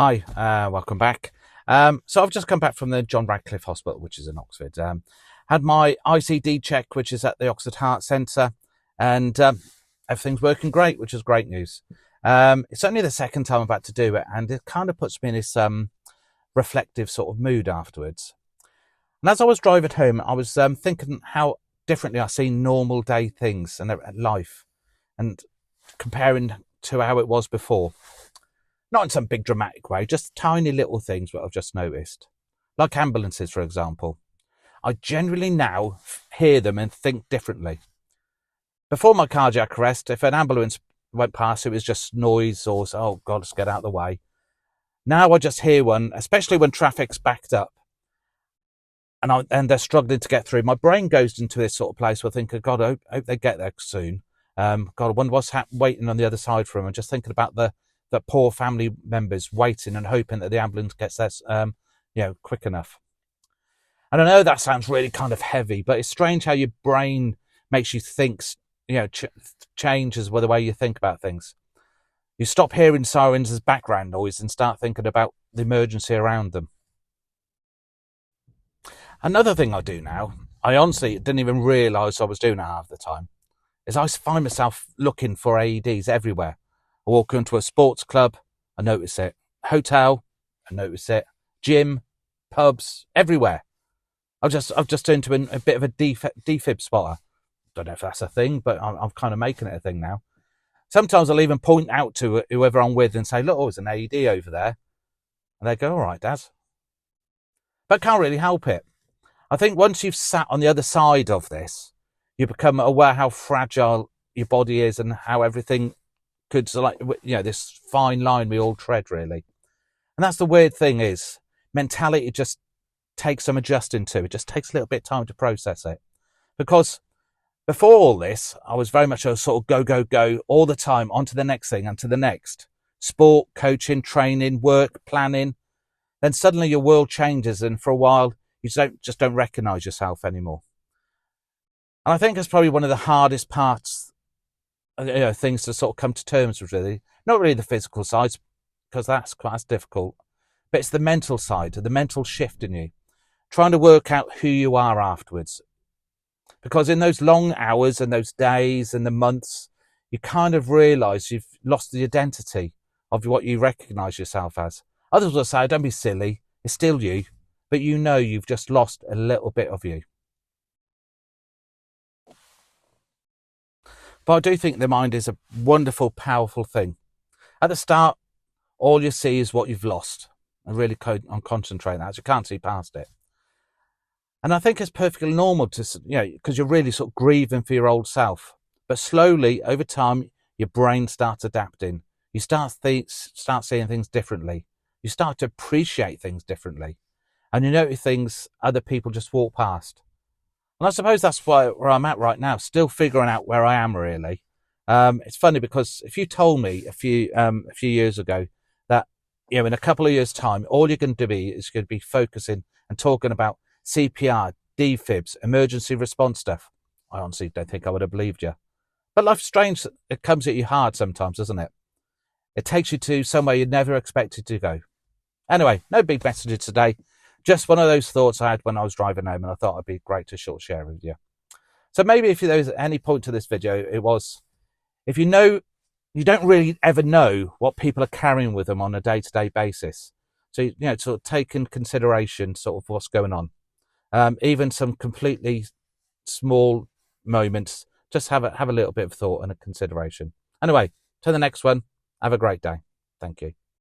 Hi, welcome back. So I've just come back from the John Radcliffe Hospital, which is in Oxford. Had my ICD check, which is at the Oxford Heart Centre, and everything's working great, which is great news. It's only the second time I've had to do it, and it kind of puts me in this reflective sort of mood afterwards. And as I was driving home, I was thinking how differently I see normal day things and life, and comparing to how it was before. Not in some big dramatic way, just tiny little things that I've just noticed. Like ambulances, for example. I generally now hear them and think differently. Before my cardiac arrest, if an ambulance went past, it was just noise or, oh God, let's get out of the way. Now I just hear one, especially when traffic's backed up and they're struggling to get through. My brain goes into this sort of place where I think, God, I hope they get there soon. God, I wonder what's waiting on the other side for them. And just thinking about the poor family members waiting and hoping that the ambulance gets there, quick enough. And I know that sounds really kind of heavy, but it's strange how your brain makes you think, changes the way you think about things. You stop hearing sirens as background noise and start thinking about the emergency around them. Another thing I do now, I honestly didn't even realise I was doing it half the time, is I find myself looking for AEDs everywhere. I walk into a sports club, I notice it. Hotel, I notice it. Gym, pubs, everywhere. I've just turned to a bit of a defib spotter. Don't know if that's a thing, but I'm kind of making it a thing now. Sometimes I'll even point out to whoever I'm with and say, look, there's an AED over there. And they go, all right, Dad. But can't really help it. I think once you've sat on the other side of this, you become aware how fragile your body is and how everything could, this fine line we all tread, really. And that's the weird thing is, mentality just takes some adjusting to. It just takes a little bit of time to process it. Because before all this, I was very much a sort of go, all the time, on to the next thing and to the next. Sport, coaching, training, work, planning. Then suddenly your world changes, and for a while, you just don't recognise yourself anymore. And I think it's probably one of the hardest parts, things to sort of come to terms with, really. Not really the physical side, because that's difficult, but it's the mental side, the mental shift in you, trying to work out who you are afterwards. Because in those long hours and those days and the months, you kind of realise you've lost the identity of what you recognise yourself as. Others will say, don't be silly, it's still you, but you've just lost a little bit of you. But I do think the mind is a wonderful, powerful thing. At the start, all you see is what you've lost, and really concentrate on that. You can't see past it. And I think it's perfectly normal to, because you're really sort of grieving for your old self. But slowly, over time, your brain starts adapting. You start seeing things differently. You start to appreciate things differently. And you notice things other people just walk past. And I suppose that's where I'm at right now, still figuring out where I am, really. It's funny because if you told me a few years ago that, in a couple of years' time, all you're going to be is going to be focusing and talking about CPR, defibs, emergency response stuff, I honestly don't think I would have believed you. But life's strange. It comes at you hard sometimes, doesn't it? It takes you to somewhere you never expected to go. Anyway, no big messages today. Just one of those thoughts I had when I was driving home, and I thought it'd be great to share with you. So maybe if there was any point to this video, it was, if you don't really ever know what people are carrying with them on a day-to-day basis. So, sort of take in consideration sort of what's going on. Even some completely small moments, just have a little bit of thought and a consideration. Anyway, to the next one. Have a great day. Thank you.